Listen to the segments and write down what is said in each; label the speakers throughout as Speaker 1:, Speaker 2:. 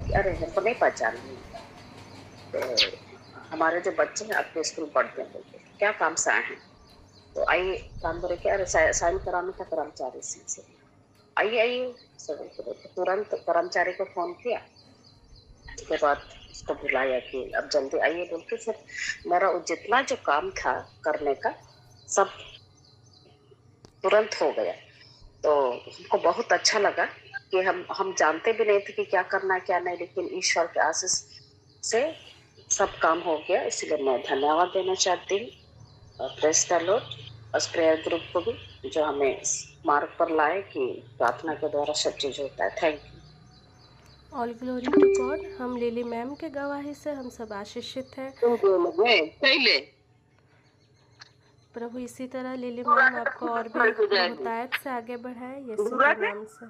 Speaker 1: कि अरे हमको नहीं पहचान रही, तो हमारे जो बच्चे हैं आपके स्कूल पढ़ते हैं, बोलते क्या काम से आए हैं, तो आइए काम करे क्या, अरे साइन कराना था कर्मचारी सिंह से, आइए आइए। तुरंत कर्मचारी को फोन किया, उसके बाद उसको बुलाया कि अब जल्दी आइए बोल के, फिर मेरा जितना जो काम था करने का सब तुरंत हो गया। तो हमको बहुत अच्छा लगा कि हम जानते भी नहीं थे कि क्या करना है क्या नहीं, लेकिन ईश्वर के आशीष से सब काम हो गया। इसलिए मैं धन्यवाद देना चाहती हूँ प्रेस द लॉर्ड और प्रेयर ग्रुप को भी, जो हमें इस मार्ग पर लाए कि प्रार्थना के द्वारा सब चीज होता है। Thank you.
Speaker 2: All glory to God. हम लिली मैम के गवाही से हम सब आशीषित हैं। प्रभु इसी तरह लिली मैम आपको और भी बहुतायत से आगे बढ़ाए, यीशु के नाम से।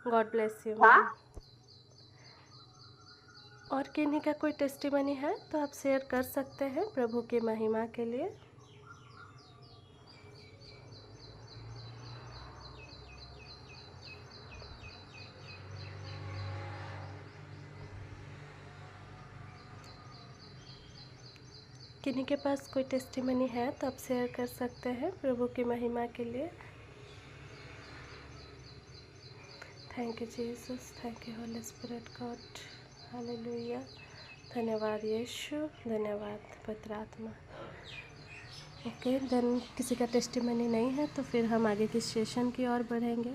Speaker 2: God bless you ma'am. और किन्हीं का कोई टेस्टिमनी है तो आप शेयर कर सकते हैं प्रभु की महिमा के लिए। किन्हीं के पास कोई टेस्टिमनी है तो आप शेयर कर सकते हैं प्रभु की महिमा के लिए। Thank you Jesus, thank you holy spirit God, hallelujah. धन्यवाद यीशु, धन्यवाद पवित्र आत्मा। ओके देन, किसी का टेस्टिमनी नहीं है तो फिर हम आगे की सेशन की ओर बढ़ेंगे।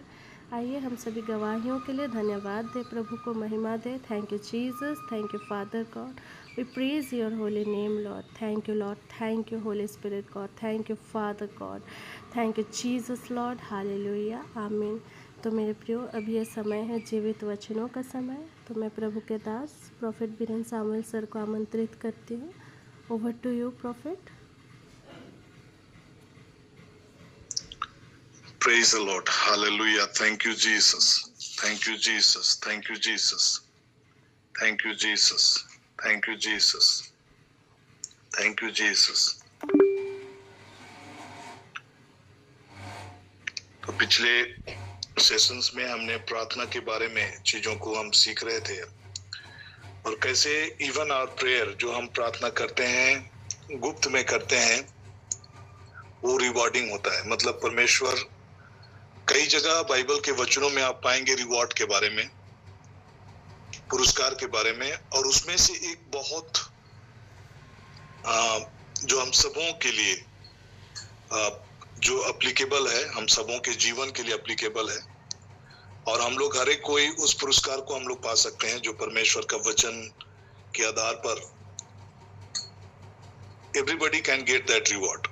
Speaker 2: आइए हम सभी गवाहियों के लिए धन्यवाद दे, प्रभु को महिमा दे। Thank you Jesus, thank you father God, we praise your holy name Lord. Thank you Lord, thank you holy spirit God, thank you father God, thank you Jesus Lord, hallelujah, amen. तो मेरे प्रियो, अब ये समय है जीवित वचनों का समय। तो मैं प्रभु के दास प्रॉफिट बीरेन सामुएल सर को आमंत्रित करती हूँ। Over to you prophet.
Speaker 3: Praise the Lord. Hallelujah. Thank you, Jesus. Thank you, Jesus. Thank you, Jesus. Thank you, Jesus. Thank you, Jesus. Thank you, Jesus. तो पिछले सेशंस में हमने प्रार्थना के बारे में चीजों को हम सीख रहे थे, और कैसे इवन आवर प्रेयर, जो हम प्रार्थना करते हैं गुप्त में करते हैं, वो रिवॉर्डिंग होता है। मतलब परमेश्वर कई जगह बाइबल के वचनों में आप पाएंगे रिवॉर्ड के बारे में, पुरस्कार के बारे में, और उसमें से एक बहुत जो हम सबों के लिए जो एप्लीकेबल है, हम सबों के जीवन के लिए एप्लीकेबल है, और हम लोग हर एक कोई उस पुरस्कार को हम लोग पा सकते हैं जो परमेश्वर का वचन के आधार पर everybody can get that reward,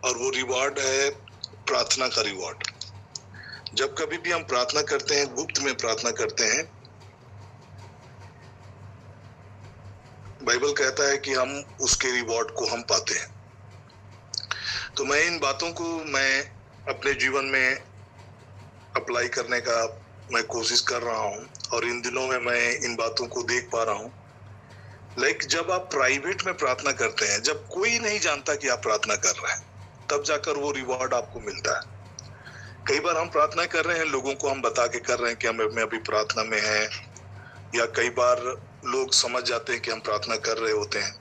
Speaker 3: और वो रिवॉर्ड है प्रार्थना का रिवॉर्ड। जब कभी भी हम प्रार्थना करते हैं, गुप्त में प्रार्थना करते हैं, बाइबल कहता है कि हम उसके रिवॉर्ड को हम पाते हैं। तो मैं इन बातों को मैं अपने जीवन में अप्लाई करने का मैं कोशिश कर रहा हूं, और इन दिनों में मैं इन बातों को देख पा रहा हूं। जब आप प्राइवेट में प्रार्थना करते हैं, जब कोई नहीं जानता कि आप प्रार्थना कर रहे हैं, तब जाकर वो रिवॉर्ड आपको मिलता है। कई बार हम प्रार्थना कर रहे हैं, लोगों को हम बता के कर रहे हैं कि हम अभी प्रार्थना में हैं, या कई बार लोग समझ जाते हैं कि हम प्रार्थना कर रहे होते हैं।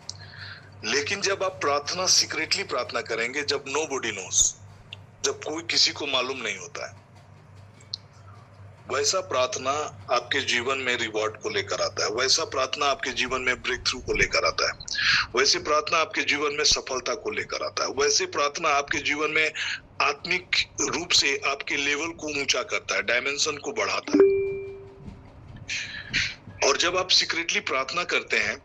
Speaker 3: लेकिन जब आप प्रार्थना सीक्रेटली प्रार्थना करेंगे, जब नोबडी नोस, जब कोई किसी को मालूम नहीं होता है, वैसा प्रार्थना आपके जीवन में रिवॉर्ड को लेकर आता है। वैसा प्रार्थना आपके जीवन में ब्रेक थ्रू को लेकर आता है। वैसे प्रार्थना आपके जीवन में सफलता को लेकर आता है। वैसे प्रार्थना आपके जीवन में आत्मिक रूप से आपके लेवल को ऊंचा करता है, डायमेंशन को बढ़ाता है। और जब आप सीक्रेटली प्रार्थना करते हैं,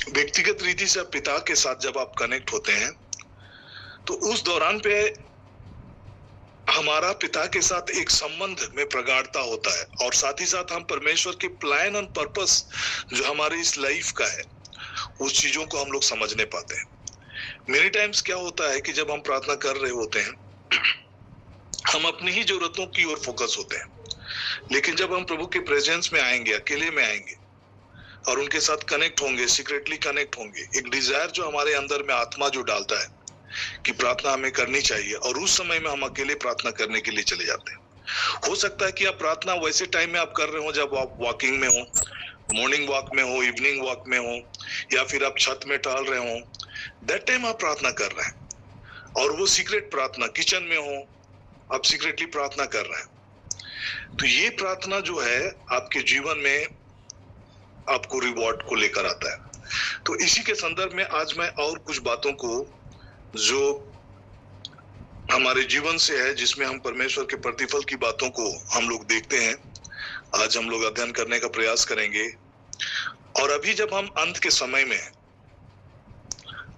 Speaker 3: व्यक्तिगत रीति से पिता के साथ जब आप कनेक्ट होते हैं, तो उस दौरान पे हमारा पिता के साथ एक संबंध में प्रगाढ़ता होता है, और साथ ही साथ हम परमेश्वर के प्लान एंड पर्पस जो हमारे इस लाइफ का है, उस चीजों को हम लोग समझने पाते हैं। मेनी टाइम्स क्या होता है कि जब हम प्रार्थना कर रहे होते हैं, हम अपनी ही जरूरतों की ओर फोकस होते हैं। लेकिन जब हम प्रभु के प्रेजेंस में आएंगे, अकेले में आएंगे, और उनके साथ कनेक्ट होंगे, सीक्रेटली कनेक्ट होंगे, एक डिजायर जो हमारे अंदर में आत्मा जो डालता है कि प्रार्थना हमें करनी चाहिए, और उस समय में हम अकेले प्रार्थना करने के लिए चले जाते हैं। हो सकता है कि आप प्रार्थना वैसे टाइम में आप कर रहे हो जब आप वॉकिंग में हो, मॉर्निंग वॉक में हो, इवनिंग वॉक में हो, या फिर आप छत में टहल रहे हो, दैट टाइम आप प्रार्थना कर रहे हैं। और वो सीक्रेट प्रार्थना, किचन में हो, आप सीक्रेटली प्रार्थना कर रहे हैं। तो ये प्रार्थना जो है आपके जीवन में आपको रिवॉर्ड को लेकर आता है। तो इसी के संदर्भ में आज मैं और कुछ बातों को जो हमारे जीवन से है, जिसमें हम परमेश्वर के प्रतिफल की बातों को हम लोग देखते हैं, आज हम लोग अध्ययन करने का प्रयास करेंगे। और अभी जब हम अंत के समय में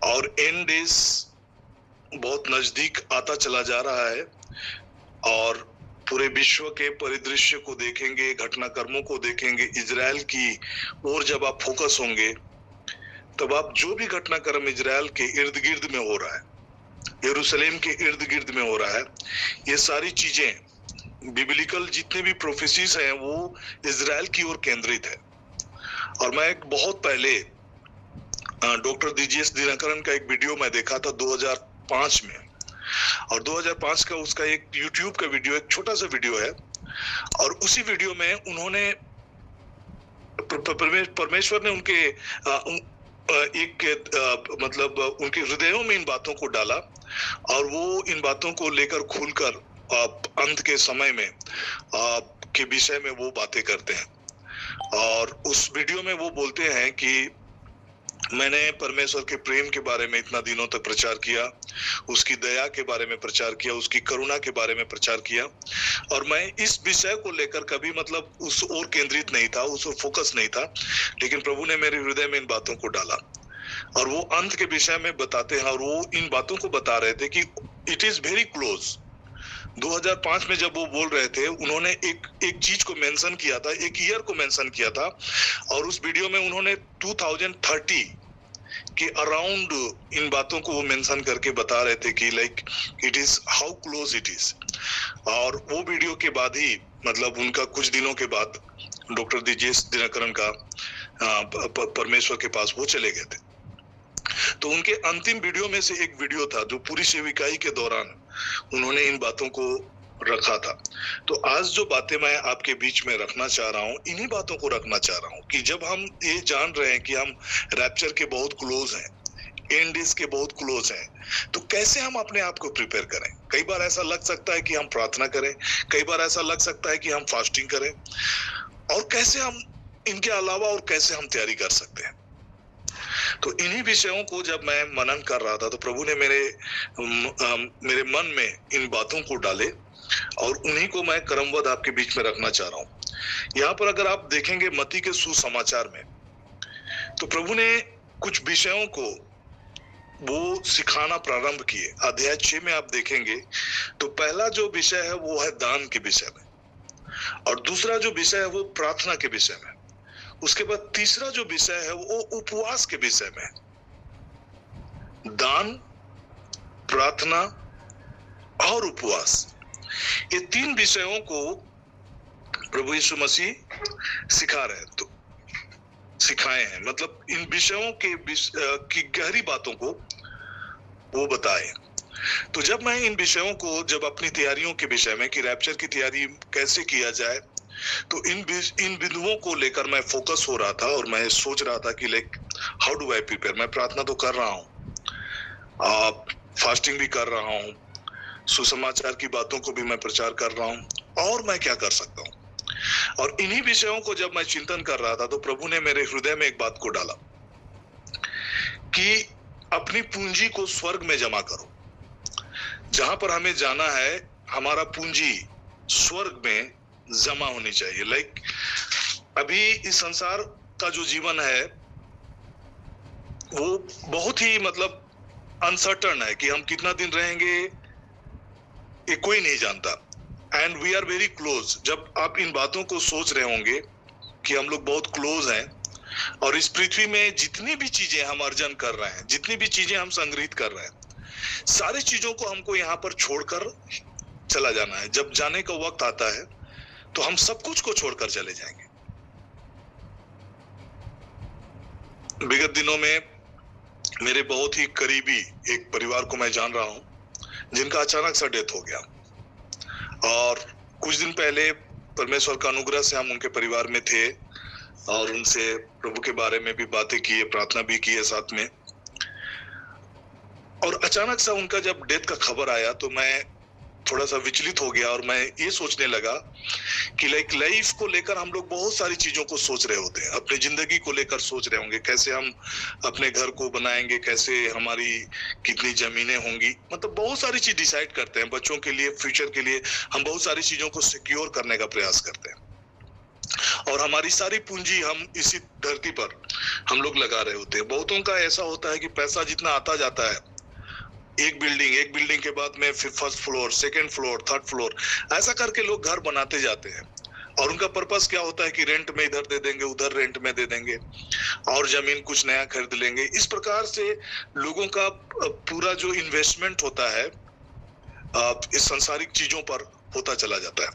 Speaker 3: और एंड डेज बहुत नजदीक आता चला जा रहा है और पूरे विश्व के परिदृश्य को देखेंगे, घटनाक्रमों को देखेंगे, इजराइल की ओर जब आप फोकस होंगे, तब आप जो भी घटनाक्रम इजराइल के इर्द गिर्द में हो रहा है, यरूशलेम के इर्द गिर्द में हो रहा है, ये सारी चीजें बिब्लिकल जितने भी प्रोफेसीज हैं वो इजराइल की ओर केंद्रित है। और मैं एक बहुत पहले डॉक्टर डीजीएस दिनकरन का एक वीडियो मैं देखा था 2005 में, और 2005 का उसका एक यूट्यूब का वीडियो, एक छोटा सा वीडियो है, और उसी वीडियो में उन्होंने परमेश्वर ने उनके मतलब उनके हृदयों में इन बातों को डाला, और वो इन बातों को लेकर खुलकर अंत के समय में के विषय में वो बातें करते हैं। और उस वीडियो में वो बोलते हैं कि मैंने परमेश्वर के प्रेम के बारे में इतना दिनों तक प्रचार किया, उसकी दया के बारे में प्रचार किया, उसकी करुणा के बारे में प्रचार किया, और मैं इस विषय को लेकर कभी मतलब उस ओर केंद्रित नहीं था, उस ओर फोकस नहीं था, लेकिन प्रभु ने मेरे हृदय में इन बातों को डाला और वो अंत के विषय में बताते हैं। और वो इन बातों को बता रहे थे कि इट इज वेरी क्लोज। 2005 में जब वो बोल रहे थे, उन्होंने एक चीज को मेंशन किया था, एक ईयर को मेंशन किया था, और उस वीडियो में उन्होंने 2030 के अराउंड इन बातों को वो मेंशन करके बता रहे थे कि like it is how close it is. और वो वीडियो के बाद ही मतलब उनका कुछ दिनों के बाद डॉक्टर डीजीएस दिनकरन का परमेश्वर के पास वो चले गए थे। तो उनके अंतिम वीडियो में से एक वीडियो था जो पूरी सेविकाई के दौरान उन्होंने इन बातों को रखा था। तो आज जो बातें मैं आपके बीच में रखना चाह रहा हूँ, इन्हीं बातों को रखना चाह रहा हूँ कि जब हम ये जान रहे हैं कि हम रैप्चर के बहुत क्लोज हैं, एंड डेज के बहुत क्लोज हैं, तो कैसे हम अपने आप को प्रिपेयर करें। कई बार ऐसा लग सकता है कि हम प्रार्थना करें, कई बार ऐसा लग सकता है कि हम फास्टिंग करें, और कैसे हम इनके अलावा और कैसे हम तैयारी कर सकते हैं। तो इन्हीं विषयों को जब मैं मनन कर रहा था तो प्रभु ने मेरे मन में इन बातों को डाले, और उन्हीं को मैं क्रमबद्ध आपके बीच में रखना चाह रहा हूं। यहाँ पर अगर आप देखेंगे मत्ती के सुसमाचार में, तो प्रभु ने कुछ विषयों को वो सिखाना प्रारंभ किए। अध्याय 6 में आप देखेंगे तो पहला जो विषय है वो है दान के विषय में, और दूसरा जो विषय है वो प्रार्थना के विषय में, उसके बाद तीसरा जो विषय है वो उपवास के विषय में। दान, प्रार्थना और उपवास, ये तीन विषयों को प्रभु यीशु मसीह सिखा रहे हैं, तो सिखाए हैं, मतलब इन विषयों की गहरी बातों को वो बताए। तो जब मैं इन विषयों को, जब अपनी तैयारियों के विषय में कि रैप्चर की तैयारी कैसे किया जाए, तो इन बिंदुओं को लेकर मैं फोकस हो रहा था, और मैं सोच रहा था कि like how do I prepare. मैं प्रार्थना तो कर रहा हूँ, फास्टिंग भी कर रहा हूँ, सुसमाचार की बातों को भी मैं प्रचार कर रहा हूँ, और मैं क्या कर सकता हूँ। और इन्हीं विषयों को जब मैं चिंतन कर रहा था तो प्रभु ने मेरे हृदय में एक बात को डाला कि अपनी पूंजी को स्वर्ग में जमा करो। जहां पर हमें जाना है, हमारा पूंजी स्वर्ग में जमा होनी चाहिए। लाइक अभी इस संसार का जो जीवन है वो बहुत ही मतलब अनसर्टन है कि हम कितना दिन रहेंगे ये कोई नहीं जानता, and we are very close. जब आप इन बातों को सोच रहे होंगे कि हम लोग बहुत क्लोज हैं, और इस पृथ्वी में जितनी भी चीजें हम अर्जन कर रहे हैं, जितनी भी चीजें हम संग्रहित कर रहे हैं, सारी चीजों को हमको यहाँ पर छोड़कर चला जाना है। जब जाने का वक्त आता है तो हम सब कुछ को छोड़कर चले जाएंगे। विगत दिनों में मेरे बहुत ही करीबी एक परिवार को मैं जान रहा हूं, जिनका अचानक सा डेथ हो गया, और कुछ दिन पहले परमेश्वर का अनुग्रह से हम उनके परिवार में थे और उनसे प्रभु के बारे में भी बातें की, प्रार्थना भी की है साथ में। और अचानक सा उनका जब डेथ का खबर आया तो मैं थोड़ा सा विचलित हो गया और मैं ये सोचने लगा कि लाइफ को लेकर हम लोग बहुत सारी चीजों को सोच रहे होते हैं, अपनी जिंदगी को लेकर सोच रहे होंगे, कैसे हम अपने घर को बनाएंगे, कैसे हमारी कितनी जमीनें होंगी, मतलब बहुत सारी चीज डिसाइड करते हैं। बच्चों के लिए, फ्यूचर के लिए हम बहुत सारी चीजों को सिक्योर करने का प्रयास करते हैं और हमारी सारी पूंजी हम इसी धरती पर हम लोग लगा रहे होते हैं। बहुतों का ऐसा होता है कि पैसा जितना आता जाता है, एक बिल्डिंग के बाद में फिर first floor, second floor, third floor, ऐसा करके लोग घर बनाते जाते हैं और उनका पर्पस क्या होता है कि रेंट में इधर दे देंगे, उधर रेंट में दे देंगे और जमीन कुछ नया खरीद लेंगे। इस प्रकार से लोगों का पूरा जो इन्वेस्टमेंट होता है इस सांसारिक चीजों पर होता चला जाता है।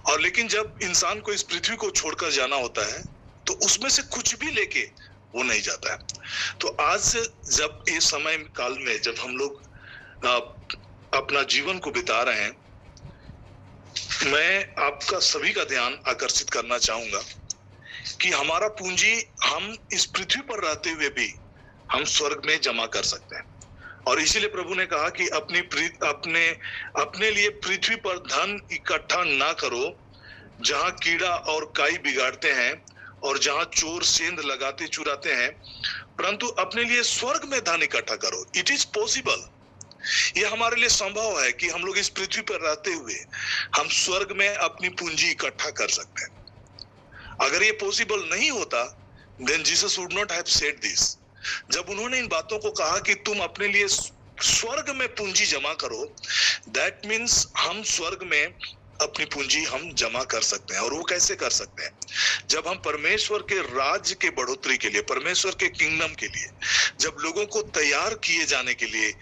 Speaker 3: और लेकिन जब इंसान को इस पृथ्वी को छोड़कर जाना होता है तो उसमें से कुछ भी लेके वो नहीं जाता है। तो आज जब ये समय काल में जब हम लोग अपना जीवन को बिता रहे हैं, मैं आपका सभी का ध्यान आकर्षित करना चाहूंगा कि हमारा पूंजी हम इस पृथ्वी पर रहते हुए भी हम स्वर्ग में जमा कर सकते हैं। और इसीलिए प्रभु ने कहा कि अपने लिए पृथ्वी पर धन इकट्ठा ना करो, जहां कीड़ा और काई बिगाड़ते हैं और जहां चोर सेंध लगाते चुराते हैं, परंतु अपने लिए स्वर्ग में धन इकट्ठा करो। इट इज पॉसिबल, ये हमारे लिए संभव है कि हम लोग इस पृथ्वी पर रहते हुए हम स्वर्ग में अपनी पूंजी इकट्ठा कर सकते हैं। अगर ये पॉसिबल नहीं होता, then Jesus would not have said this. जब उन्होंने इन बातों को कहा कि तुम अपने लिए स्वर्ग में पूंजी जमा करो, दैट मीन्स हम स्वर्ग में अपनी पूंजी हम जमा कर सकते हैं। और वो कैसे कर सकते हैं? जब हम परमेश्वर के राज्य के बढ़ोतरी के लिए, परमेश्वर के किंगडम के लिए, जब लोगों को तैयार किए जाने के लिए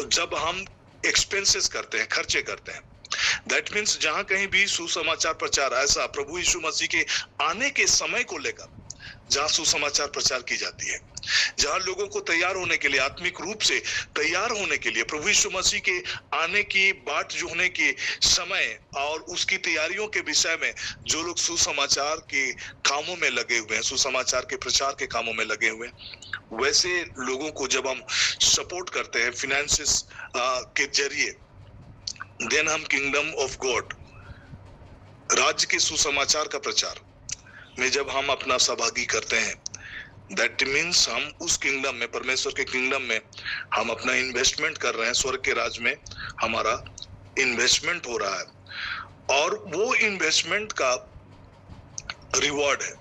Speaker 3: जब हम एक्सपेंसेस करते हैं, खर्चे करते हैं, दैट मीन्स जहां कहीं भी सुसमाचार प्रचार, ऐसा प्रभु यीशु मसीह के आने के समय को लेकर जहां सुसमाचार प्रचार की जाती है, जहां लोगों को तैयार होने के लिए, आत्मिक रूप से तैयार होने के लिए, प्रभु यीशु मसीह के आने की बाट जोहने के समय और उसकी तैयारियों के विषय में जो लोग सुसमाचार के कामों में लगे हुए हैं, सुसमाचार के प्रचार के कामों में लगे हुए हैं, वैसे लोगों को जब हम सपोर्ट करते हैं फिनेंसेस के जरिए, देन हम किंगडम ऑफ गॉड, राज्य के सुसमाचार का प्रचार में जब हम अपना सहभागी करते हैं, दैट मीन्स हम उस किंगडम में, परमेश्वर के किंगडम में हम अपना इन्वेस्टमेंट कर रहे हैं। स्वर्ग के राज में हमारा इन्वेस्टमेंट हो रहा है और वो इन्वेस्टमेंट का रिवॉर्ड है।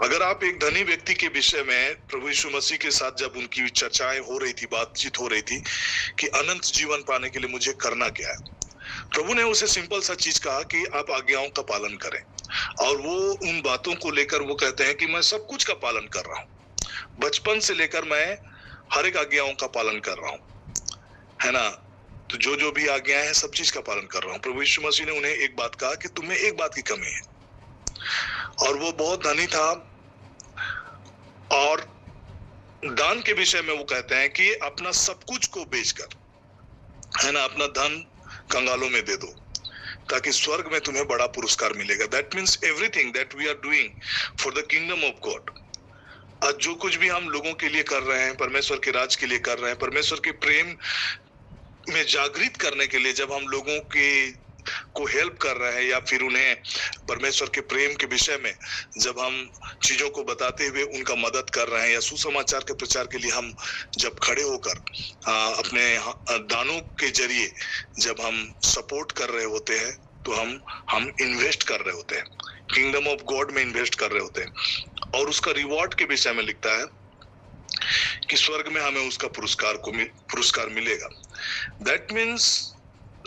Speaker 3: अगर आप एक धनी व्यक्ति के विषय में प्रभु यीशु मसीह के साथ जब उनकी चर्चाएं हो रही थी, बातचीत हो रही थी कि अनंत जीवन पाने के लिए मुझे करना क्या है, प्रभु ने उसे सिंपल सा चीज कहा कि आप आज्ञाओं का पालन करें। और वो उन बातों को लेकर वो कहते हैं कि मैं सब कुछ का पालन कर रहा हूँ, बचपन से लेकर मैं हर एक आज्ञाओं का पालन कर रहा हूँ, है ना। तो जो भी आज्ञाएं हैं सब चीज का पालन कर रहा हूँ। प्रभु यीशु मसीह ने उन्हें एक बात कहा कि तुम्हें एक बात की कमी है, और वो बहुत धनी था और दान के विषय में वो कहते हैं कि अपना सब कुछ को बेचकर, है ना, अपना धन कंगालों में दे दो ताकि स्वर्ग में तुम्हें बड़ा पुरस्कार मिलेगा। That means everything that we are doing for the kingdom of God. आज जो कुछ भी हम लोगों के लिए कर रहे हैं, परमेश्वर के राज के लिए कर रहे हैं, परमेश्वर के प्रेम में जागृत करने के लिए जब हम लोगों के को हेल्प कर रहे हैं या फिर उन्हें परमेश्वर के प्रेम के विषय में जब हम चीजों को बताते हुए उनका मदद कर रहे हैं, या सुसमाचार के प्रचार के लिए हम जब खड़े होकर अपने दानों के जरिए जब हम सपोर्ट कर रहे होते हैं, तो हम इन्वेस्ट कर रहे होते हैं, किंगडम ऑफ गॉड में इन्वेस्ट कर रहे होते हैं। और उसका रिवॉर्ड के विषय में लिखता है कि स्वर्ग में हमें उसका पुरस्कार मिलेगा। दैट मीन्स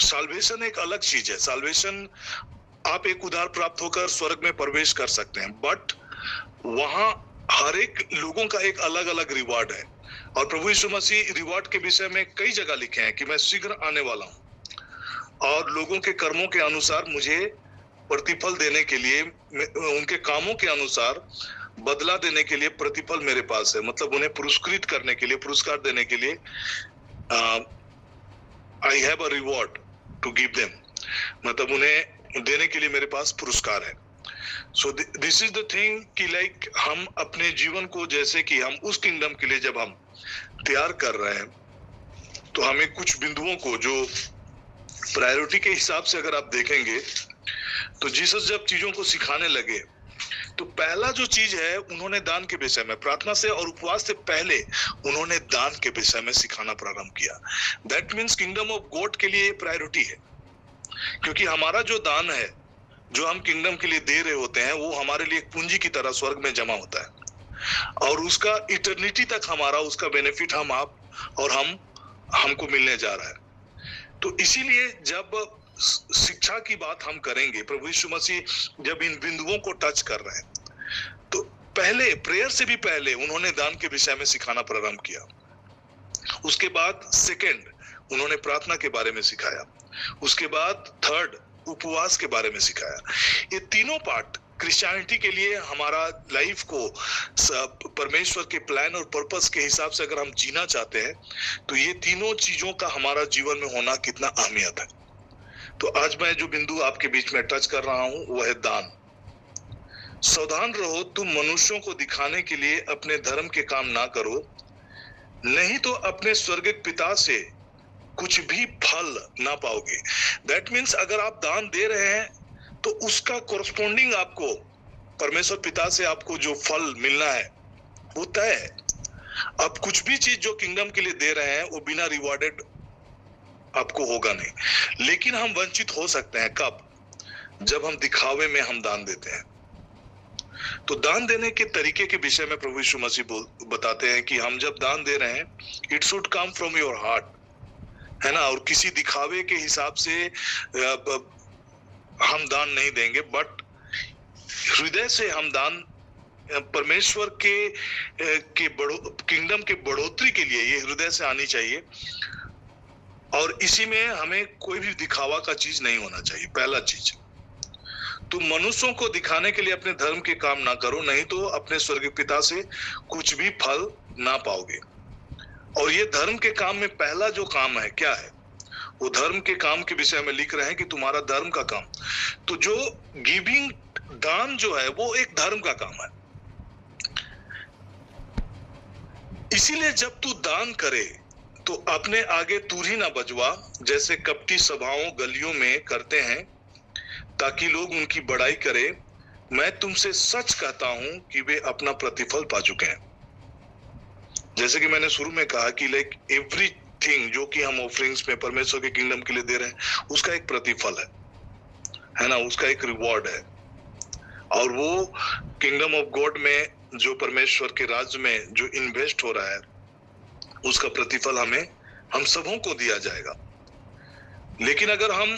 Speaker 3: साल्वेशन एक अलग चीज है। साल्वेशन, आप एक उद्धार प्राप्त होकर स्वर्ग में प्रवेश कर सकते हैं, बट वहां हर एक लोगों का एक अलग अलग रिवार्ड है। और प्रभु यीशु मसीह रिवार्ड के विषय में कई जगह लिखे हैं कि मैं शीघ्र आने वाला हूं और लोगों के कर्मों के अनुसार मुझे प्रतिफल देने के लिए, उनके कामों के अनुसार बदला देने के लिए प्रतिफल मेरे पास है। मतलब उन्हें पुरस्कृत करने के लिए, पुरस्कार देने के लिए I have a reward to give them. मतलब उन्हें देने के लिए मेरे पास पुरस्कार है। So this is the thing कि लाइक हम अपने जीवन को जैसे कि हम उस किंगडम के लिए जब हम तैयार कर रहे हैं, तो हमें कुछ बिंदुओं को जो प्रायोरिटी के हिसाब से अगर आप देखेंगे, तो जीसस जब चीजों को सिखाने लगे, तो पहला जो चीज है उन्होंने दान के विषय में, प्रार्थना से और उपवास से पहले उन्होंने दान के विषय में सिखाना प्रारंभ किया। That means kingdom of God के लिए प्रायोरिटी है, क्योंकि हमारा जो दान है जो हम किंगडम के लिए दे रहे होते हैं, वो हमारे लिए एक पूंजी की तरह स्वर्ग में जमा होता है और उसका इटर्निटी तक हमारा उसका बेनिफिट हम आप और हमको मिलने जा रहा है। तो इसीलिए जब शिक्षा की बात हम करेंगे, प्रभु यीशु मसीह जब इन बिंदुओं को टच कर रहे हैं, तो पहले प्रेयर से भी पहले उन्होंने दान के विषय में सिखाना प्रारंभ किया। उसके बाद सेकंड उन्होंने प्रार्थना के बारे में सिखाया। उसके बाद थर्ड उपवास के बारे में सिखाया। ये तीनों पार्ट क्रिश्चियनिटी के लिए हमारा लाइफ को परमेश्वर के प्लान और पर्पस के हिसाब से अगर हम जीना चाहते हैं, तो ये तीनों चीजों का हमारा जीवन में होना कितना अहमियत है। तो आज मैं जो बिंदु आपके बीच में टच कर रहा हूं वो है दान। सावधान रहो, तुम मनुष्यों को दिखाने के लिए अपने धर्म के काम ना करो, नहीं तो अपने स्वर्गिक पिता से कुछ भी फल ना पाओगे। दैट मीन्स अगर आप दान दे रहे हैं तो उसका कोरस्पोंडिंग आपको परमेश्वर पिता से आपको जो फल मिलना है वो तय है। आप कुछ भी चीज जो किंगडम के लिए दे रहे हैं वो बिना रिवॉर्डेड आपको होगा नहीं, लेकिन हम वंचित हो सकते हैं। कब? जब हम दिखावे में हम दान देते हैं। तो दान देने के तरीके के विषय में प्रभु यीशु मसीह बताते हैं कि हम जब दान दे रहे हैं, it should come from your heart, है ना, और किसी दिखावे के हिसाब से हम दान नहीं देंगे, बट हृदय से हम दान परमेश्वर के किंगडम के बढ़ोतरी के लिए ये हृदय से आनी चाहिए। और इसी में हमें कोई भी दिखावा का चीज नहीं होना चाहिए। पहला चीज, तुम मनुष्यों को दिखाने के लिए अपने धर्म के काम ना करो, नहीं तो अपने स्वर्गीय पिता से कुछ भी फल ना पाओगे। और ये धर्म के काम में पहला जो काम है क्या है? वो धर्म के काम के विषय में लिख रहे हैं कि तुम्हारा धर्म का काम। तो जो गिविंग दान जो है वो एक धर्म का काम है। इसीलिए जब तू दान करे तो अपने आगे तूरी ना बजवा, जैसे कपटी सभाओं गलियों में करते हैं, ताकि लोग उनकी बड़ाई करें। मैं तुमसे सच कहता हूं कि वे अपना प्रतिफल पा चुके हैं। जैसे कि मैंने शुरू में कहा कि लाइक एवरीथिंग जो कि हम ऑफरिंग्स में परमेश्वर के किंगडम के लिए दे रहे हैं, उसका एक प्रतिफल है ना, उसका एक रिवॉर्ड है। और वो किंगडम ऑफ गॉड में जो परमेश्वर के राज्य में जो इन्वेस्ट हो रहा है, उसका प्रतिफल हम सबों को दिया जाएगा। लेकिन अगर हम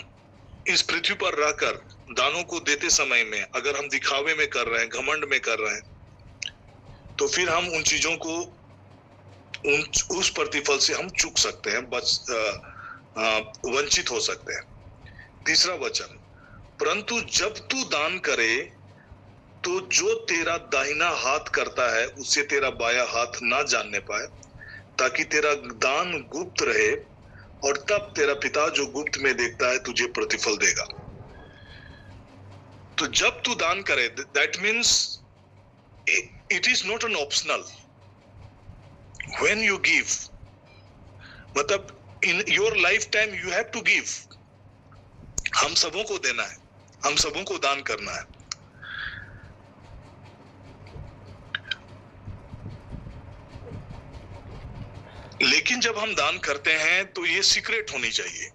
Speaker 3: इस पृथ्वी पर रहकर दानों को देते समय में अगर हम दिखावे में कर रहे हैं, घमंड में कर रहे हैं, तो फिर हम उन चीजों को उस प्रतिफल से हम चूक सकते हैं, वंचित हो सकते हैं। तीसरा वचन, परंतु जब तू दान करे तो जो तेरा दाहिना हाथ करता है उससे तेरा बायां हाथ ना जानने पाए, ताकि तेरा दान गुप्त रहे, और तब तेरा पिता जो गुप्त में देखता है तुझे प्रतिफल देगा। तो जब तू दान करे, that means it is not an optional. When you give, मतलब in your lifetime you have to give. हम सबों को देना है, हम सबों को दान करना है। लेकिन जब हम दान करते हैं तो ये सीक्रेट होनी चाहिए,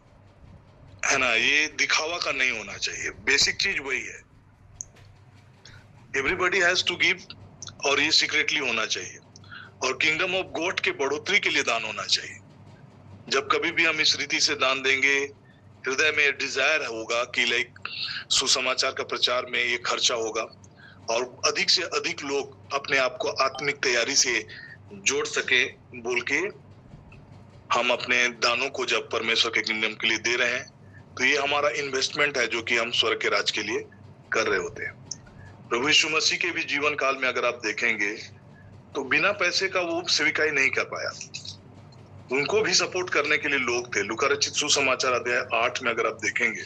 Speaker 3: है ना, ये दिखावा का नहीं होना चाहिए। बेसिक चीज वही है, एवरीबॉडी हैज टू गिव, और ये सीक्रेटली होना चाहिए। और किंगडम ऑफ गॉड के बढ़ोतरी के लिए दान होना चाहिए। जब कभी भी हम इस रीति से दान देंगे, हृदय में डिजायर होगा कि लाइक सुसमाचार का प्रचार में ये खर्चा होगा और अधिक से अधिक लोग अपने आप को आत्मिक तैयारी से जोड़ सके, बोल के हम अपने दानों को जब परमेश्वर के किंगडम के लिए दे रहे हैं, तो ये हमारा इन्वेस्टमेंट है जो कि हम स्वर्ग के राज के लिए कर रहे होते हैं। प्रभु यीशु मसीह के भी जीवन काल में अगर आप देखेंगे तो बिना पैसे का वो सेविकाई नहीं कर पाया। उनको भी सपोर्ट करने के लिए लोग थे। लूका रचित सुसमाचार अध्याय 8 में अगर आप देखेंगे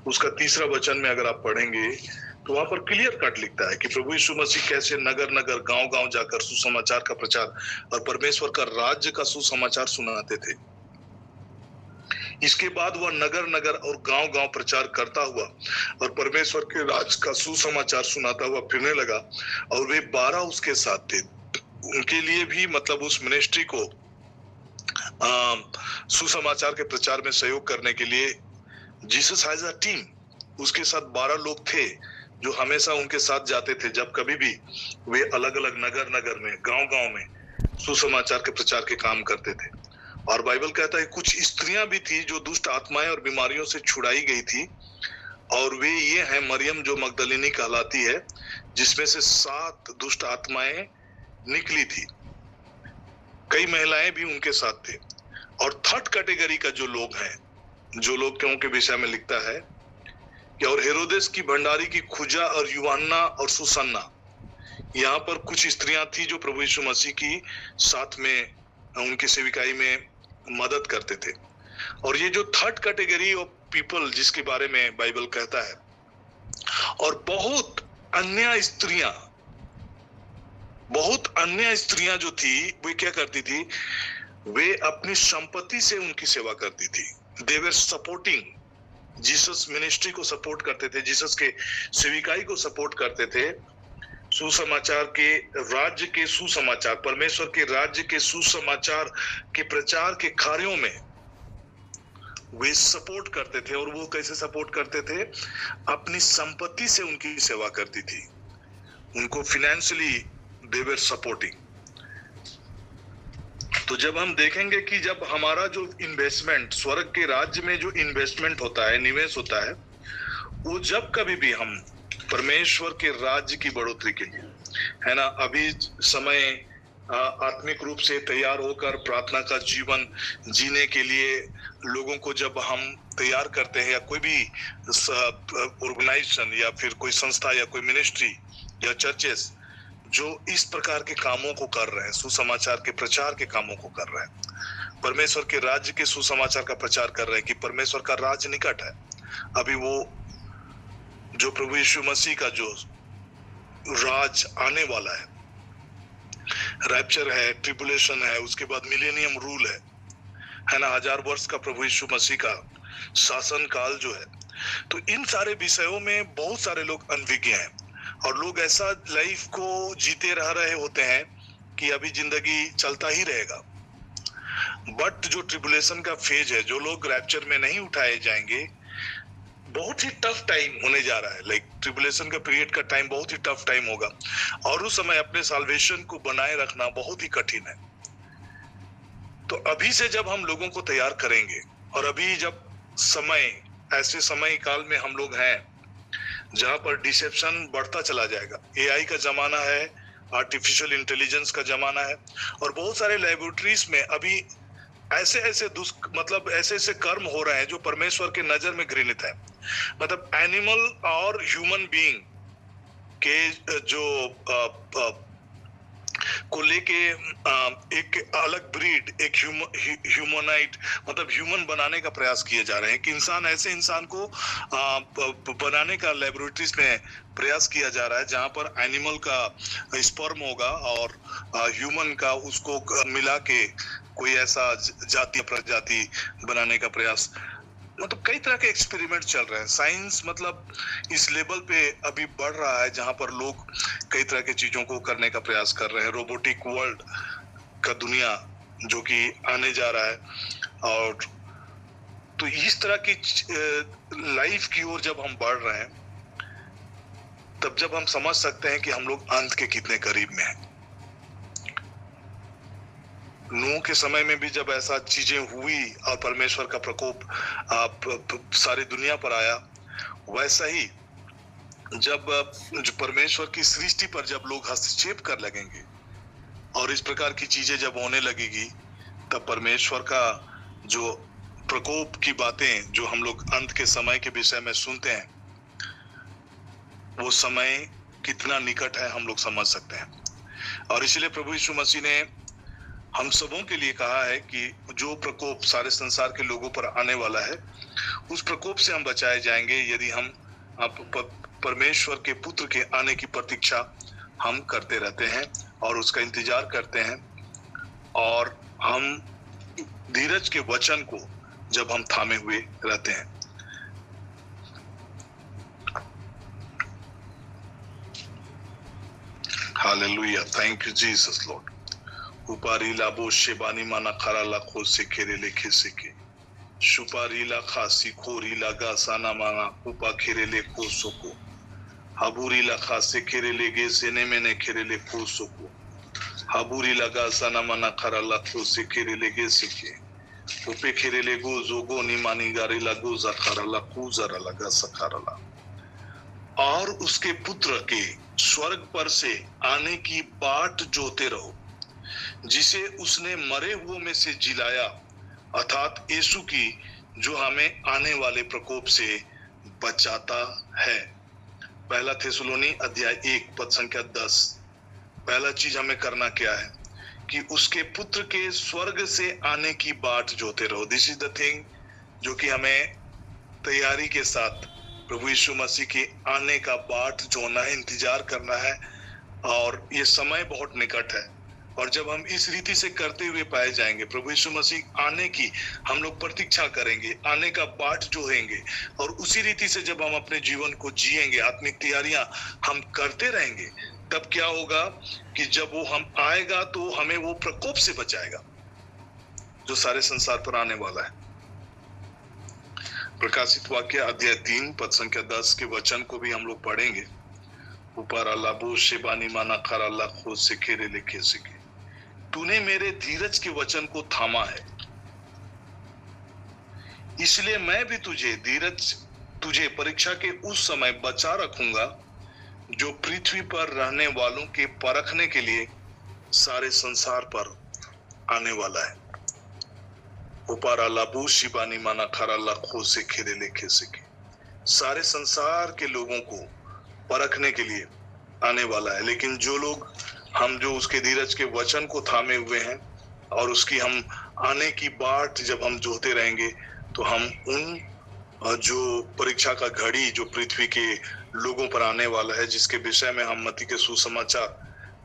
Speaker 3: उसका 3 वचन में अगर आप पढ़ेंगे तो वहां पर क्लियर कट लिखता है कि प्रभु यीशु मसीह कैसे नगर नगर गांव गांव जाकर सुसमाचार का प्रचार और परमेश्वर का राज्य का सुसमाचार सुनाते थे। इसके बाद वह नगर नगर और गांव गांव प्रचार करता हुआ और परमेश्वर के राज का सुसमाचार सुनाता हुआ फिरने लगा, और वे 12 उसके साथ थे। उनके लिए भी मतलब उस मिनिस्ट्री को सुसमाचार के प्रचार में सहयोग करने के लिए जीसस हैज अ टीम। उसके साथ 12 लोग थे जो हमेशा उनके साथ जाते थे जब कभी भी वे अलग अलग नगर नगर में गांव गांव में सुसमाचार के प्रचार के काम करते थे। और बाइबल कहता है कुछ स्त्रियां भी थी जो दुष्ट आत्माएं और बीमारियों से छुड़ाई गई थी, और वे ये हैं मरियम जो मगदलिनी कहलाती है, जिसमें से 7 दुष्ट आत्माएं निकली थी। कई महिलाएं भी उनके साथ थे। और 3rd कैटेगरी का जो लोग हैं, जो लोग क्यों के विषय में लिखता है कि और हेरोदेस की भंडारी की खुजा और यूहन्ना और सुसन्ना, यहाँ पर कुछ स्त्रियां थी जो प्रभु यीशु मसीह की साथ में उनकी सेविकाई में मदद करते थे। और ये जो 3rd कैटेगरी ऑफ पीपल जिसके बारे में बाइबल कहता है, और बहुत अन्य स्त्रियां जो थी वे क्या करती थी, वे अपनी संपत्ति से उनकी सेवा करती थी। दे वर सपोर्टिंग जीसस मिनिस्ट्री को सपोर्ट करते थे, जीसस के सेविकाई को सपोर्ट करते थे। सुसमाचार के राज्य के सुसमाचार, परमेश्वर के राज्य के सुसमाचार के प्रचार के कार्यों में वे सपोर्ट करते थे। और वो कैसे सपोर्ट करते थे? अपनी संपत्ति से उनकी सेवा करती थी। उनको फाइनेंशियली दे वर सपोर्टिंग। तो जब हम देखेंगे कि जब हमारा जो इन्वेस्टमेंट स्वर्ग के राज्य में जो इन्वेस्टमेंट होता है, निवेश होता है, वो जब कभी भी हम परमेश्वर के राज्य की बढ़ोतरी के लिए, है ना, अभी समय आत्मिक रूप से तैयार होकर प्रार्थना का जीवन जीने के लिए लोगों को जब हम तैयार करते हैं, या कोई भी ऑर्गेनाइजेशन या फिर कोई संस्था या कोई मिनिस्ट्री या चर्चेस जो इस प्रकार के कामों को कर रहे हैं, सुसमाचार के प्रचार के कामों को कर रहे हैं, परमेश्वर के राज्य के सुसमाचार का प्रचार कर रहे हैं कि परमेश्वर का राज्य निकट है। अभी वो जो प्रभु यीशु मसीह का जो राज आने वाला है, रैप्चर है, ट्रिबुलेशन है, उसके बाद मिलेनियम रूल है ना, 1000 वर्ष का प्रभु यीशु मसीह का शासन काल जो है। तो इन सारे विषयों में बहुत सारे लोग अनभिज्ञ हैं, और लोग ऐसा लाइफ को जीते रह रहे होते हैं कि अभी जिंदगी चलता ही रहेगा। बट जो ट्रिबुलेशन का फेज है, जो लोग रैप्चर में नहीं उठाए जाएंगे, बहुत ही टफ टाइम होने जा रहा है। लाइक ट्रिबुलेशन का पीरियड का टाइम बहुत ही टफ टाइम होगा, और उस समय अपने साल्वेशन को बनाए रखना बहुत ही कठिन है। तो अभी से जब हम लोगों को तैयार करेंगे, और अभी जब ऐसे समय काल में हम लोग हैं जहां पर डिसेप्शन बढ़ता चला जाएगा, एआई का जमाना है, आर्टिफिशियल इंटेलिजेंस का जमाना है, और बहुत सारे लैबोरेटरीज में अभी ऐसे ऐसे कर्म हो रहे हैं जो परमेश्वर के नजर में घृणित है। मतलब एनिमल और ह्यूमन बीइंग के जो को लेके एक अलग ब्रीड, एक ह्यूमनाइट मतलब ह्यूमन बनाने का प्रयास किए जा रहे हैं कि इंसान को बनाने का लैबोरेटरीज में प्रयास किया जा रहा है, जहां पर एनिमल का स्पर्म होगा और ह्यूमन का उसको मिला के कोई ऐसा जाति प्रजाति बनाने का प्रयास। मतलब कई तरह के एक्सपेरिमेंट चल रहे हैं। साइंस मतलब इस लेवल पे अभी बढ़ रहा है जहां पर लोग कई तरह की चीजों को करने का प्रयास कर रहे हैं। रोबोटिक वर्ल्ड का दुनिया जो कि आने जा रहा है, और तो इस तरह की लाइफ की ओर जब हम बढ़ रहे हैं, तब जब हम समझ सकते हैं कि हम लोग अंत के कितने करीब में हैं। नूह के समय में भी जब ऐसा चीजें हुई और परमेश्वर का प्रकोप सारी दुनिया पर आया, वैसा ही जब परमेश्वर की सृष्टि पर जब लोग हस्तक्षेप कर लगेंगे और इस प्रकार की चीजें जब होने लगेगी, तब परमेश्वर का जो प्रकोप की बातें जो हम लोग अंत के समय के विषय में सुनते हैं, वो समय कितना निकट है हम लोग समझ सकते हैं। और इसलिए प्रभु यीशु मसीह ने हम सबों के लिए कहा है कि जो प्रकोप सारे संसार के लोगों पर आने वाला है, उस प्रकोप से हम बचाए जाएंगे यदि हम परमेश्वर के पुत्र के आने की प्रतीक्षा हम करते रहते हैं और उसका इंतजार करते हैं, और हम धीरज के वचन को जब हम थामे हुए रहते हैं। Hallelujah, thank you Jesus Lord. उपारी लाबो शेबानी माना खरा लाखो से खेरे लेखे से के सुपारी ला खासी खोरी लगा साना माना उपा खेरे ले को सोको हाबूरी ला खासे खेरे ले गे सेने मैंने खेरे ले को सोको हाबूरी लगा साना माना खरा लाखो से खेरे ले गे से के उपे खेरे ले गो जोगो निमानी गारी लगो जखारा ला कूजरा लगा सखारा ला। और उसके पुत्र के स्वर्ग पर से आने की बाट जोते रहो, जिसे उसने मरे हुओं में से जिलाया, अर्थात यीशु की, जो हमें आने वाले प्रकोप से बचाता है। पहला थिस्सलुनी अध्याय 1 पद संख्या 10। पहला चीज हमें करना क्या है कि उसके पुत्र के स्वर्ग से आने की बाट जोते रहो। दिस इज द थिंग जो कि हमें तैयारी के साथ प्रभु यीशु मसीह के आने का बाट जोना है, इंतजार करना है, और ये समय बहुत निकट है। और जब हम इस रीति से करते हुए पाए जाएंगे, प्रभु यीशु मसीह आने की हम लोग प्रतीक्षा करेंगे, आने का बाट जोहेंगे, और उसी रीति से जब हम अपने जीवन को जिएंगे, आत्मिक तैयारियां हम करते रहेंगे, तब क्या होगा कि जब वो हम आएगा तो हमें वो प्रकोप से बचाएगा जो सारे संसार पर आने वाला है। प्रकाशित वाक्य अध्याय 3 पद संख्या 10 के वचन को भी हम लोग पढ़ेंगे। ऊपर अल्लाह बो शेबानी माना खर अल्लाह खुद से खेरे लिखे सिके, तूने मेरे धीरज के वचन को थामा है, इसलिए मैं भी तुझे परीक्षा के उस समय बचा रखूंगा जो पृथ्वी पर रहने वालों के परखने के लिए सारे संसार पर आने वाला है। ऊपर अल्लाह बो शिबानी माना खर अल्लाह खुद से खेरे लिखे सिके, सारे संसार के लोगों को परखने के लिए आने वाला है। लेकिन जो लोग जो उसके धीरज के वचन को थामे हुए हैं और उसकी हम आने की बाट जब हम जोते रहेंगे, तो हम उन जो परीक्षा का घड़ी जो पृथ्वी के लोगों पर आने वाला है, जिसके विषय में हम मत्ती के सुसमाचार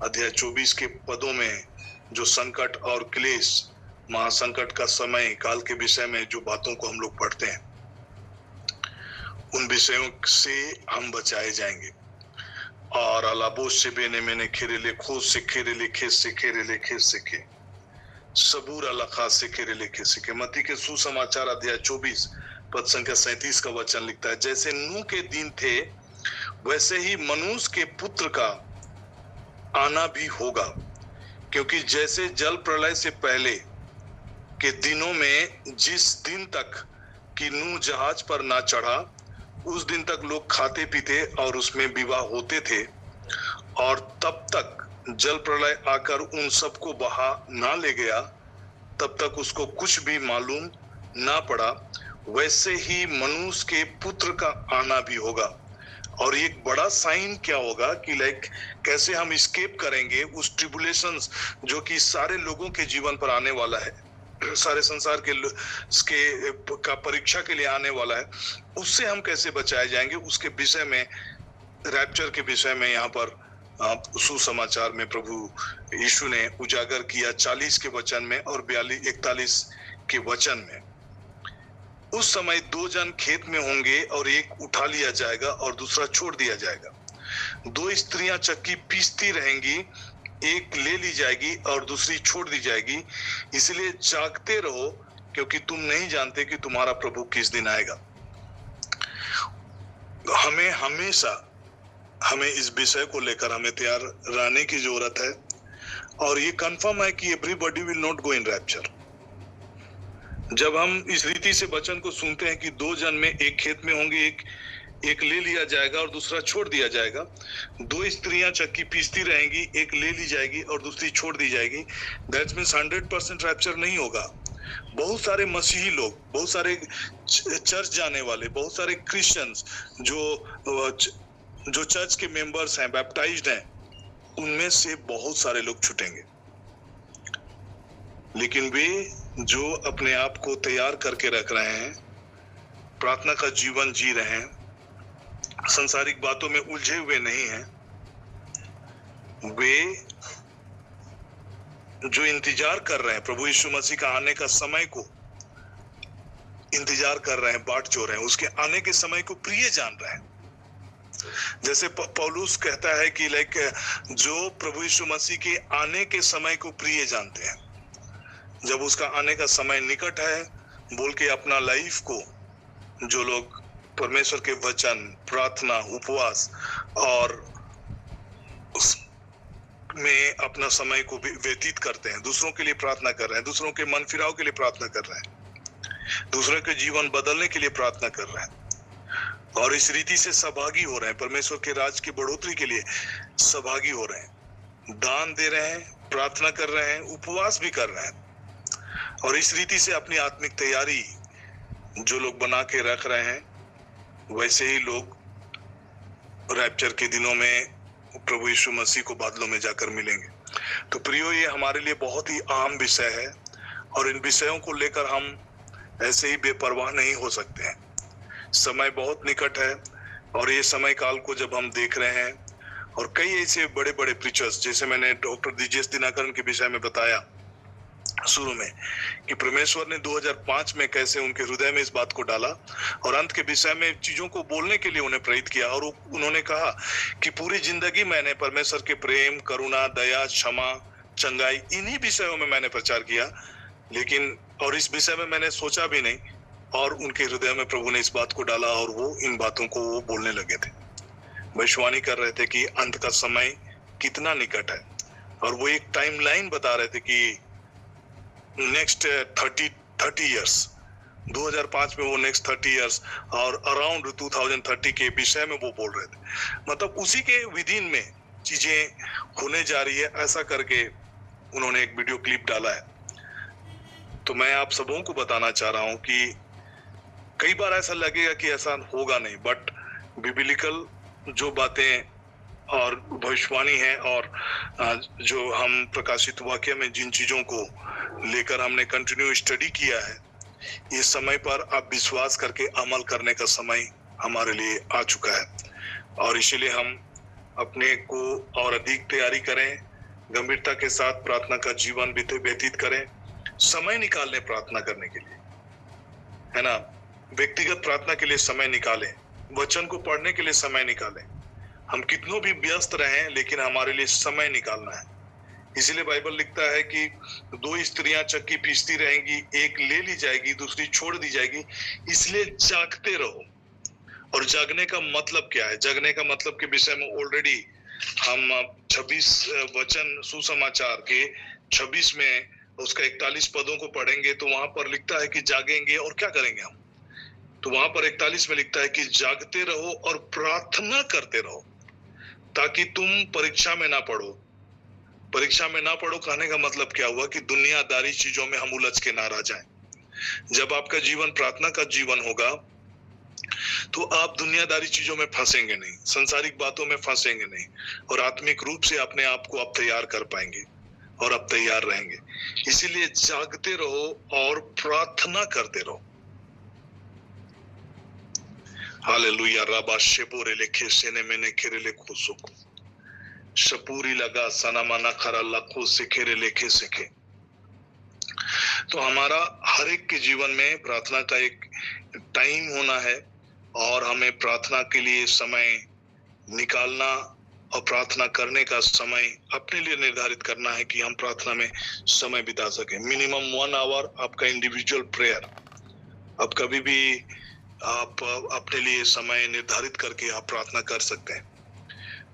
Speaker 3: अध्याय 24 के पदों में जो संकट और क्लेश, महासंकट का समय काल के विषय में जो बातों को हम लोग पढ़ते हैं, उन विषयों से हम बचाए जाएंगे। और अलाबोस से बेने मैंने खेरेले खोज से खेरेले खेस से खेरेले खेस से के सबूर अलाखा से खेरेले खेस से के। मत्ती के सुसमाचार अध्याय 24 पद संख्या 37 का वचन लिखता है, जैसे नूह के दिन थे वैसे ही मनुष्य के पुत्र का आना भी होगा, क्योंकि जैसे जल प्रलय से पहले के दिनों में जिस दिन तक कि नूह जहाज पर ना चढ़ा, उस दिन तक लोग खाते पीते और उसमें विवाह होते थे, और तब तक जल प्रलय आकर उन सबको बहा ना ले गया, तब तक उसको कुछ भी मालूम ना पड़ा, वैसे ही मनुष्य के पुत्र का आना भी होगा। और एक बड़ा साइन क्या होगा कि कैसे हम एस्केप करेंगे उस ट्रिबुलेशंस जो कि सारे लोगों के जीवन पर आने वाला है, सारे संसार के का परीक्षा के लिए आने वाला है, उससे हम कैसे बचाए जाएंगे, उसके विषय में, रैप्चर के विषय में यहाँ पर सुसमाचार में प्रभु यीशु ने उजागर किया 40 के वचन में और 41 के वचन में। उस समय 2 जन खेत में होंगे और एक उठा लिया जाएगा और दूसरा छोड़ दिया जाएगा। 2 स्त्रियां चक्की पीसती रहेंगी, एक ले ली जाएगी और दूसरी छोड़ दी जाएगी। इसलिए जागते रहो, क्योंकि तुम नहीं जानते कि तुम्हारा प्रभु किस दिन आएगा। हमें इस विषय को लेकर हमें तैयार रहने की जरूरत है, और ये कंफर्म है कि everybody will not go in rapture. जब हम इस रीति से वचन को सुनते हैं कि 2 जन में एक खेत में होंगे, एक ले लिया जाएगा और दूसरा छोड़ दिया जाएगा, 2 स्त्रियां चक्की पीसती रहेंगी, एक ले ली जाएगी और दूसरी छोड़ दी जाएगी, दैट मीन्स 100% रैप्चर नहीं होगा। बहुत सारे मसीही लोग, बहुत सारे चर्च जाने वाले, बहुत सारे क्रिश्चियंस जो चर्च के मेंबर्स हैं, बैप्टाइज्ड हैं, उनमें से बहुत सारे लोग छूटेंगे। लेकिन वे जो अपने आप को तैयार करके रख रहे हैं प्रार्थना का जीवन जी रहे हैं, संसारिक बातों में उलझे हुए नहीं हैं, वे जो इंतजार कर रहे हैं प्रभु यीशु मसीह का आने का समय को इंतजार कर रहे हैं, बाट जो रहे हैं, उसके आने के समय को प्रिय जान रहे हैं। जैसे पौलुस कहता है कि जो प्रभु यीशु मसीह के आने के समय को प्रिय जानते हैं, जब उसका आने का समय निकट है बोल के अपना लाइफ को, जो लोग परमेश्वर के वचन, प्रार्थना, उपवास और उस में अपना समय को व्यतीत करते हैं, दूसरों के लिए प्रार्थना कर रहे हैं, दूसरों के मन फिराव के लिए प्रार्थना कर रहे हैं, दूसरों के जीवन बदलने के लिए प्रार्थना कर रहे हैं, और इस रीति से सहभागी हो रहे हैं, परमेश्वर के राज की बढ़ोतरी के लिए सहभागी हो रहे हैं, दान दे रहे हैं, प्रार्थना कर रहे हैं, उपवास भी कर रहे हैं, और इस रीति से अपनी आत्मिक तैयारी जो लोग बना के रख रहे हैं, वैसे ही लोग रैप्चर के दिनों में प्रभु यीशु मसीह को बादलों में जाकर मिलेंगे। तो प्रियो, ये हमारे लिए बहुत ही आम विषय है, और इन विषयों को लेकर हम ऐसे ही बेपरवाह नहीं हो सकते हैं। समय बहुत निकट है, और ये समय काल को जब हम देख रहे हैं, और कई ऐसे बड़े बड़े प्रीचर्स, जैसे मैंने डॉक्टर डीजेस दिनाकरन के विषय में बताया शुरू में, कि परमेश्वर ने 2005 में कैसे उनके हृदय में इस बात को डाला और अंत के विषय में चीजों को बोलने के लिए उन्हें प्रेरित किया, और उन्होंने कहा कि पूरी जिंदगी मैंने परमेश्वर के प्रेम, करुणा, दया, क्षमा, चंगाई, इन्हीं विषयों में मैंने प्रचार किया, लेकिन और इस विषय में मैंने सोचा भी नहीं, और उनके हृदय में प्रभु ने इस बात को डाला, और वो इन बातों को वो बोलने लगे थे, भविष्यवाणी कर रहे थे कि अंत का समय कितना निकट है, और वो एक टाइमलाइन बता रहे थे कि नेक्स्ट 30 इयर्स, 2005 में वो नेक्स्ट 30 इयर्स और अराउंड 2030 के विषय में वो बोल रहे थे। मतलब उसी के विदिन में चीजें होने जा रही है, ऐसा करके उन्होंने एक वीडियो क्लिप डाला है। तो मैं आप सबों को बताना चाह रहा हूं कि कई बार ऐसा लगेगा कि ऐसा होगा नहीं, बट बिब्लिकल जो बातें और भविष्यवाणी है, और जो हम प्रकाशित वाक्य में जिन चीजों को लेकर हमने कंटिन्यू स्टडी किया है, इस समय पर आप विश्वास करके अमल करने का समय हमारे लिए आ चुका है, और इसीलिए हम अपने को और अधिक तैयारी करें, गंभीरता के साथ प्रार्थना का जीवन व्यतीत करें, समय निकालें प्रार्थना करने के लिए, है ना, व्यक्तिगत प्रार्थना के लिए समय निकालें, वचन को पढ़ने के लिए समय निकालें। हम कितनों भी व्यस्त रहें, लेकिन हमारे लिए समय निकालना है। इसीलिए बाइबल लिखता है कि 2 स्त्रियां चक्की पीसती रहेंगी, एक ले ली जाएगी, दूसरी छोड़ दी जाएगी, इसलिए जागते रहो। और जागने का मतलब क्या है? जागने का मतलब के विषय में ऑलरेडी हम 26 वचन सुसमाचार के 26 में उसका 41 पदों को पढ़ेंगे, तो वहां पर लिखता है कि जागेंगे और क्या करेंगे हम। तो वहां पर 41 में लिखता है कि जागते रहो और प्रार्थना करते रहो, ताकि तुम परीक्षा में ना पड़ो। परीक्षा में ना पड़ो कहने का मतलब क्या हुआ कि दुनियादारी चीजों में हम उलझ के ना रह जाएं। जब आपका जीवन प्रार्थना का जीवन होगा, तो आप दुनियादारी चीजों में फंसेंगे नहीं, संसारिक बातों में फंसेंगे नहीं, और आत्मिक रूप से अपने आप को आप तैयार कर पाएंगे और आप तैयार रहेंगे। इसीलिए जागते रहो और प्रार्थना करते रहो। हालेलुया। राबा शेपोरे लेखे सेने मैंने खेरे ले खुसुक शपूरी लगा सनामाना खरा लखो सिखेरे लेखे सिखे। तो हमारा हर एक के जीवन में प्रार्थना का एक टाइम होना है, और हमें प्रार्थना के लिए समय निकालना और प्रार्थना करने का समय अपने लिए निर्धारित करना है कि हम प्रार्थना में समय बिता सकें। मिनिमम 1 आवर आपका इंडिविजुअल प्रेयर, अब कभी भी आप अपने लिए समय निर्धारित करके आप प्रार्थना कर सकते हैं।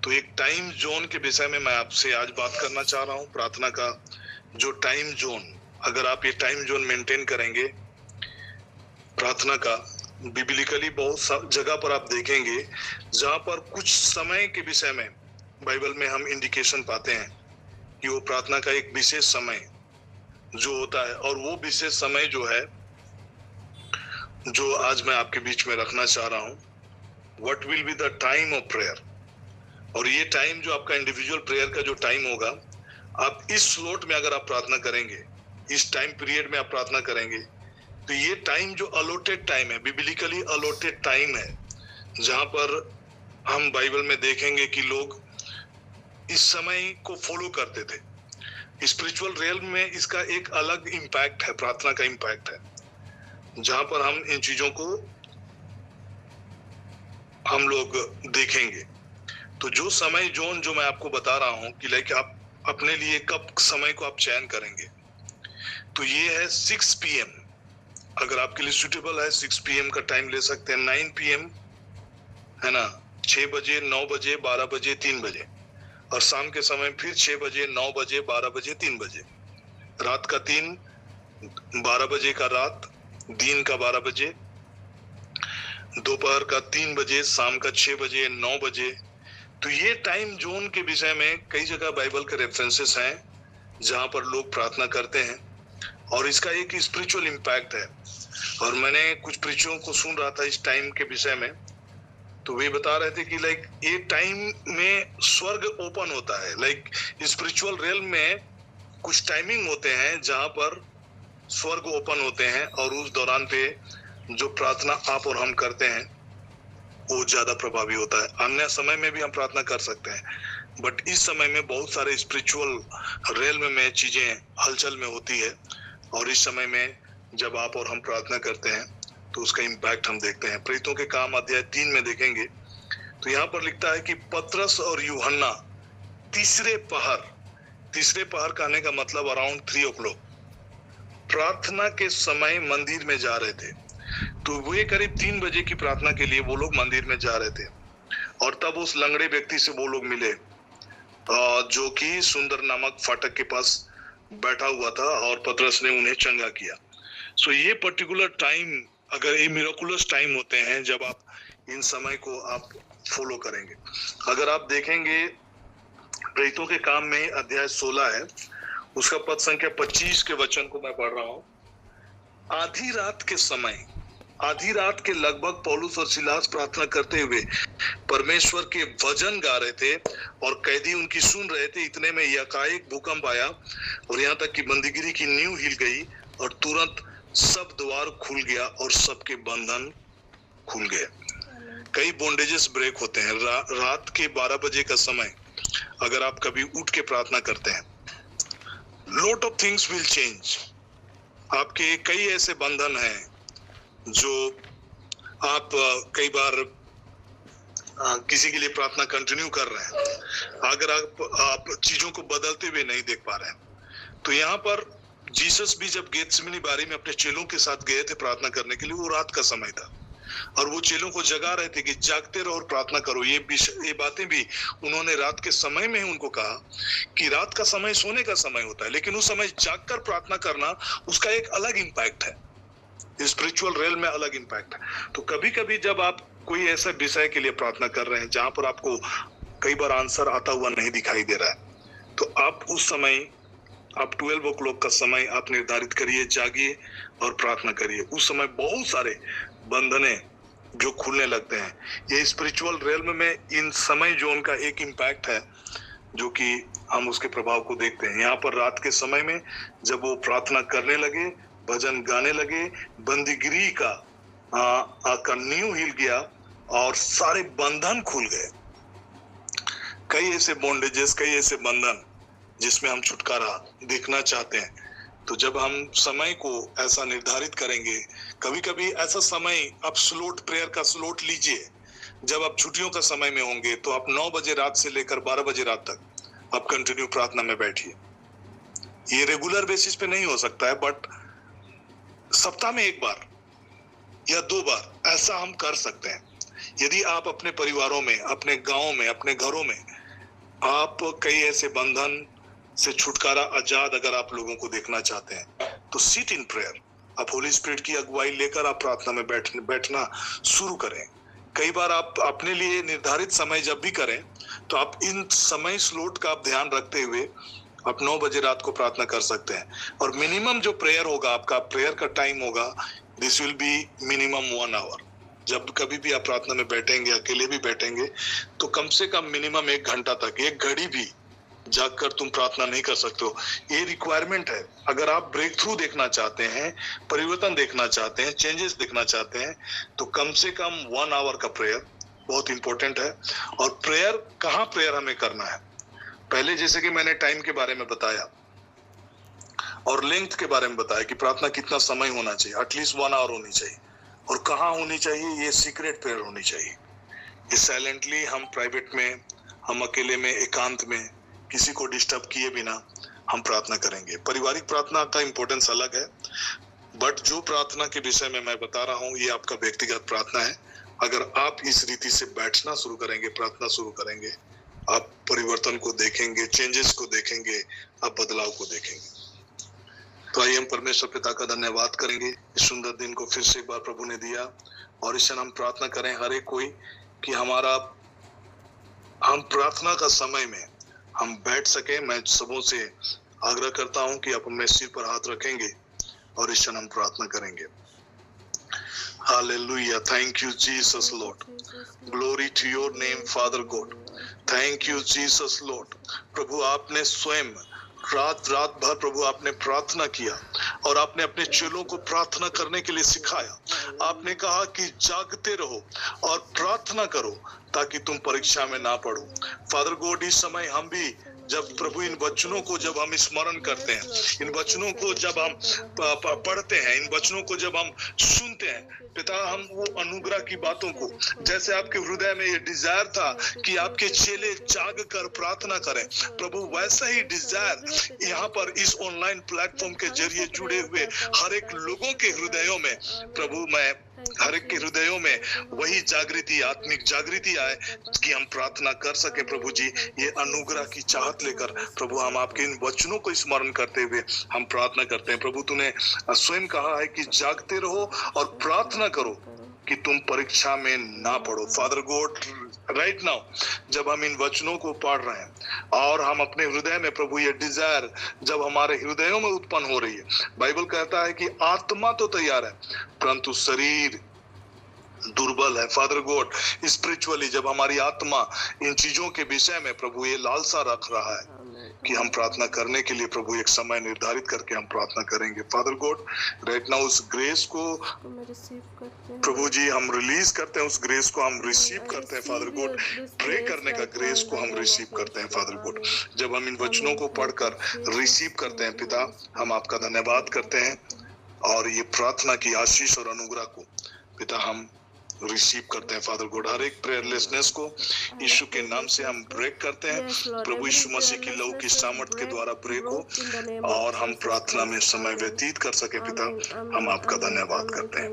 Speaker 3: तो एक टाइम जोन के विषय में मैं आपसे आज बात करना चाह रहा हूं। प्रार्थना का जो टाइम जोन, अगर आप ये टाइम जोन मेंटेन करेंगे प्रार्थना का, बिब्लिकली बहुत जगह पर आप देखेंगे जहां पर कुछ समय के विषय में बाइबल में हम इंडिकेशन पाते हैं कि वो प्रार्थना का एक विशेष समय जो होता है, और वो विशेष समय जो है, जो आज मैं आपके बीच में रखना चाह रहा हूं, what will be the time of prayer. और ये टाइम जो आपका इंडिविजुअल प्रेयर का जो टाइम होगा, आप इस स्लॉट में अगर आप प्रार्थना करेंगे, इस टाइम पीरियड में आप प्रार्थना करेंगे, तो ये टाइम जो अलॉटेड टाइम है, बिब्लिकली अलॉटेड टाइम है, जहां पर हम बाइबल में देखेंगे कि लोग इस समय को फॉलो करते थे। स्पिरिचुअल रियल्म में इसका एक अलग इम्पैक्ट है, प्रार्थना का इम्पैक्ट है, जहां पर हम इन चीजों को हम लोग देखेंगे। तो जो समय जोन जो मैं आपको बता रहा हूं कि लाइक आप अपने लिए कब समय को आप चयन करेंगे, तो ये है 6 PM। अगर आपके लिए सुटेबल है 6 PM का टाइम ले सकते हैं, 9 PM है ना, 6 बजे, 9 बजे, 12 बजे, 3 बजे, और शाम के समय फिर 6 बजे, 9 बजे, 12 बजे, 3 बजे, रात का 3, 12 बजे का रात, दिन का 12 बजे, दोपहर का 3 बजे, शाम का 6 बजे, 9 बजे। तो ये टाइम जोन के विषय में कई जगह बाइबल के रेफरेंसेस हैं जहां पर लोग प्रार्थना करते हैं, और इसका एक स्पिरिचुअल इम्पैक्ट है। और मैंने कुछ प्रीचरों को सुन रहा था इस टाइम के विषय में, तो वे बता रहे थे कि लाइक ये टाइम में स्वर्ग ओपन होता है। लाइक स्पिरिचुअल रियल्म में कुछ टाइमिंग होते हैं जहां पर स्वर्ग ओपन होते हैं, और उस दौरान पे जो प्रार्थना आप और हम करते हैं वो ज्यादा प्रभावी होता है। अन्य समय में भी हम प्रार्थना कर सकते हैं, बट इस समय में बहुत सारे स्पिरिचुअल रियल्म में चीजें हलचल में होती है, और इस समय में जब आप और हम प्रार्थना करते हैं तो उसका इम्पैक्ट हम देखते हैं। प्रेरितों के काम अध्याय 3 में देखेंगे तो यहाँ पर लिखता है कि पतरस और यूहन्ना तीसरे पहर कहने का मतलब अराउंड 3 o'clock प्रार्थना के समय मंदिर में जा रहे थे। तो वे करीब 3 बजे की प्रार्थना के लिए वो लोग मंदिर में जा रहे थे, और तब उस लंगड़े व्यक्ति से वो लोग मिले जो कि सुंदर नामक फाटक के पास बैठा हुआ था, और पतरस ने उन्हें चंगा किया। सो ये पर्टिकुलर टाइम, अगर ये मिराकुलस टाइम होते हैं जब आप इन समय को आप फॉलो करेंगे। अगर आप देखेंगे प्रेरितों के काम में अध्याय 16 है, उसका पद संख्या 25 के वचन को मैं पढ़ रहा हूँ। आधी रात के लगभग पौलुस और सिलास प्रार्थना करते हुए परमेश्वर के वचन गा रहे थे, और कैदी उनकी सुन रहे थे। इतने में यकाएक भूकंप आया, और यहाँ तक कि बंदीगिरी की नींव हिल गई, और तुरंत सब द्वार खुल गया और सबके बंधन खुल गए। कई बॉन्डेजेस ब्रेक होते हैं। रात के 12 बजे का समय अगर आप कभी उठ के प्रार्थना करते हैं, lot of things will change. आपके कई ऐसे बंधन हैं जो आप कई बार किसी के लिए प्रार्थना कंटिन्यू कर रहे हैं, अगर आप चीजों को बदलते हुए नहीं देख पा रहे हैं। तो यहाँ पर जीसस भी जब गेत्सेमनी बारी में अपने चेलों के साथ गए थे प्रार्थना करने के लिए, वो रात का समय था, और वो चेलों को जगा रहे थे कि जागते रहो और प्रार्थना करो। ये बातें भी उन्होंने रात के समय में ही उनको कहा कि रात का समय सोने का समय होता है, लेकिन उस समय जागकर प्रार्थना करना उसका एक अलग इम्पैक्ट है, स्पिरिचुअल रियल्म में अलग इम्पैक्ट है। तो कभी कभी जब आप कोई ऐसा विषय के लिए प्रार्थना कर रहे हैं जहां पर आपको कई बार आंसर आता हुआ नहीं दिखाई दे रहा है, तो आप उस समय आप 12 o'clock का समय आप निर्धारित करिए, जागिए और प्रार्थना करिए। उस समय बहुत सारे बंधने जो खुलने लगते हैं। ये स्पिरिचुअल रियल्म में इन समय जोन का एक इम्पैक्ट है जो कि हम उसके प्रभाव को देखते हैं। यहाँ पर रात के समय में जब वो प्रार्थना करने लगे, भजन गाने लगे, बंदीगिरी का नींव हिल गया और सारे बंधन खुल गए। कई ऐसे बॉन्डेजेस, कई ऐसे बंधन जिसमें हम छुटकारा देखना चाहते हैं। तो जब हम समय को ऐसा निर्धारित करेंगे, कभी कभी ऐसा समय आप स्लॉट, प्रेयर का स्लॉट लीजिए। जब आप छुट्टियों का समय में होंगे तो आप 9 बजे रात से लेकर 12 बजे रात तक आप कंटिन्यू प्रार्थना में बैठिए। ये रेगुलर बेसिस पे नहीं हो सकता है, बट सप्ताह में 1 बार या 2 बार ऐसा हम कर सकते हैं। यदि आप अपने परिवारों में, अपने गांव में, अपने घरों में आप कई ऐसे बंधन से छुटकारा, आजाद अगर आप लोगों को देखना चाहते हैं, तो सिट इन प्रेयर। आप होली स्पिरिट की अगुवाई लेकर आप प्रार्थना में बैठना शुरू करें। कई बार आप अपने लिए निर्धारित समय जब भी करें तो आप इन समय स्लॉट का आप ध्यान रखते हुए आप 9 बजे रात को प्रार्थना कर सकते हैं। और मिनिमम जो प्रेयर होगा, आपका प्रेयर का टाइम होगा, this will be minimum 1 hour. जब कभी भी आप प्रार्थना में बैठेंगे, अकेले भी बैठेंगे, तो कम से कम मिनिमम 1 घंटा तक, 1 घड़ी भी जागकर तुम प्रार्थना नहीं कर सकते हो। ये रिक्वायरमेंट है। अगर आप ब्रेक थ्रू देखना चाहते हैं, परिवर्तन देखना चाहते हैं, चेंजेस देखना चाहते हैं, तो कम से कम 1 आवर का प्रेयर बहुत इंपॉर्टेंट है। और प्रेयर कहाँ प्रेयर हमें करना है, पहले जैसे कि मैंने टाइम के बारे में बताया और लेंथ के बारे में बताया कि प्रार्थना कितना समय होना चाहिए, एटलीस्ट 1 आवर होनी चाहिए। और कहाँ होनी चाहिए, ये सीक्रेट प्रेयर होनी चाहिए। ये साइलेंटली हम प्राइवेट में, हम अकेले में, एकांत में, किसी को डिस्टर्ब किए बिना हम प्रार्थना करेंगे। पारिवारिक प्रार्थना का इंपॉर्टेंस अलग है, बट जो प्रार्थना के विषय में मैं बता रहा हूँ ये आपका व्यक्तिगत प्रार्थना है। अगर आप इस रीति से बैठना शुरू करेंगे, प्रार्थना शुरू करेंगे, आप परिवर्तन को देखेंगे, चेंजेस को देखेंगे, आप बदलाव को देखेंगे। तो आइए हम परमेश्वर पिता का धन्यवाद करेंगे, इस सुंदर दिन को फिर से एक बार प्रभु ने दिया। और इस हम प्रार्थना करें हर एक कोई कि हम प्रार्थना का समय में हम बैठ सके। मैं सबों से आग्रह करता हूं कि आप अपने सिर पर हाथ रखेंगे और इस क्षण हम प्रार्थना करेंगे। Hallelujah, thank you Jesus Lord, glory to your name father God, thank you Jesus Lord. प्रभु आपने स्वयं रात भर प्रभु आपने प्रार्थना किया और आपने अपने चेलों को प्रार्थना करने के लिए सिखाया। आपने कहा कि जागते रहो और प्रार्थना करो ताकि तुम परीक्षा में ना पड़ो। फादर गॉड, इस समय हम भी जब प्रभु इन वचनों को जब हम स्मरण करते हैं, इन वचनों को जब हम पढ़ते हैं, इन वचनों को जब हम सुनते हैं, पिता हम वो अनुग्रह की बातों को, जैसे आपके हृदय में ये डिजायर था कि आपके चेले जाग कर प्रार्थना करें, प्रभु वैसा ही डिजायर यहाँ पर इस ऑनलाइन प्लेटफॉर्म के जरिए जुड़े हुए हर एक लोगों के हृदयों में, प्रभु मैं हर एक के हृदयों में वही जागृति, आत्मिक जागृति आए कि हम प्रार्थना कर सके। प्रभु जी, ये अनुग्रह की चाहत लेकर प्रभु हम आपके इन वचनों को स्मरण करते हुए हम प्रार्थना करते हैं। प्रभु तूने स्वयं कहा है कि जागते रहो और प्रार्थना करो कि तुम परीक्षा में ना पड़ो। फादर गॉड, राइट नाउ जब हम इन वचनों को पढ़ रहे हैं और हम अपने हृदय में प्रभु ये डिजायर जब हमारे हृदयों में उत्पन्न हो रही है, बाइबल कहता है कि आत्मा तो तैयार है परंतु शरीर दुर्बल है। फादर गॉड, स्पिरिचुअली जब हमारी आत्मा इन चीजों के विषय में प्रभु ये लालसा रख रहा है कि हम प्रार्थना करने के लिए प्रभु एक समय निर्धारित करके हम प्रार्थना करेंगे। फादर गॉड, राइट नाउ उस ग्रेस को प्रभु जी हम रिलीज करते हैं, उस ग्रेस को हम रिसीव करते हैं। फादर गॉड, प्रे करने का ग्रेस को हम रिसीव करते हैं। फादर गॉड, जब हम इन वचनों को पढ़कर रिसीव करते हैं पिता, हम आपका धन्यवाद करते हैं और ये प्रार्थना की आशीष और अनुग्रह को पिता हम रिसीव करते हैं। फादर गॉड, हर एक प्रेयरलेसनेस को यीशु के नाम से हम ब्रेक करते हैं। प्रभु यीशु मसीह की लहू की सामर्थ के द्वारा ब्रेक हो और हम प्रार्थना में समय व्यतीत कर सके। पिता हम आपका धन्यवाद करते हैं,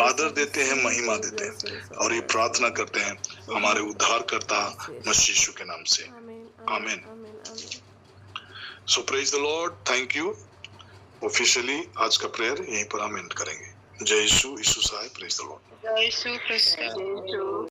Speaker 3: आदर देते हैं, महिमा देते हैं और ये प्रार्थना करते हैं हमारे उद्धारकर्ता मसीह यीशु के नाम से, amen. So praise the Lord, thank you. Officially आज का प्रेयर यहीं पर हम एंड करेंगे। जय यीशु, यीशु सहाय, प्रेज द लॉर्ड।
Speaker 1: जय यीशु क्रिस्ट, जय लॉर्ड।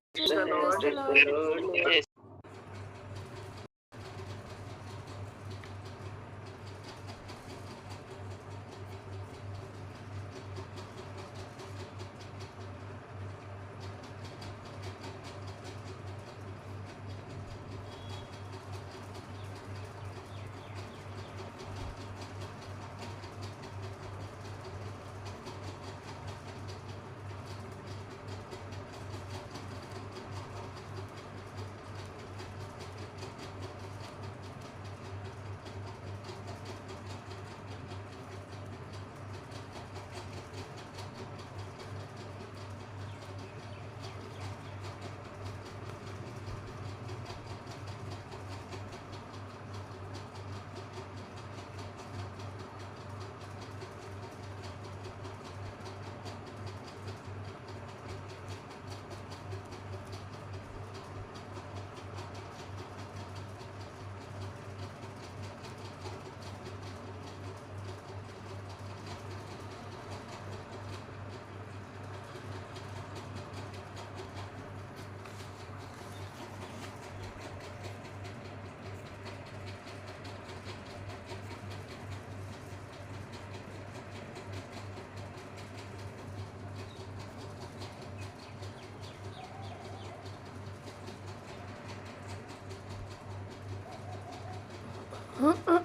Speaker 2: हाँ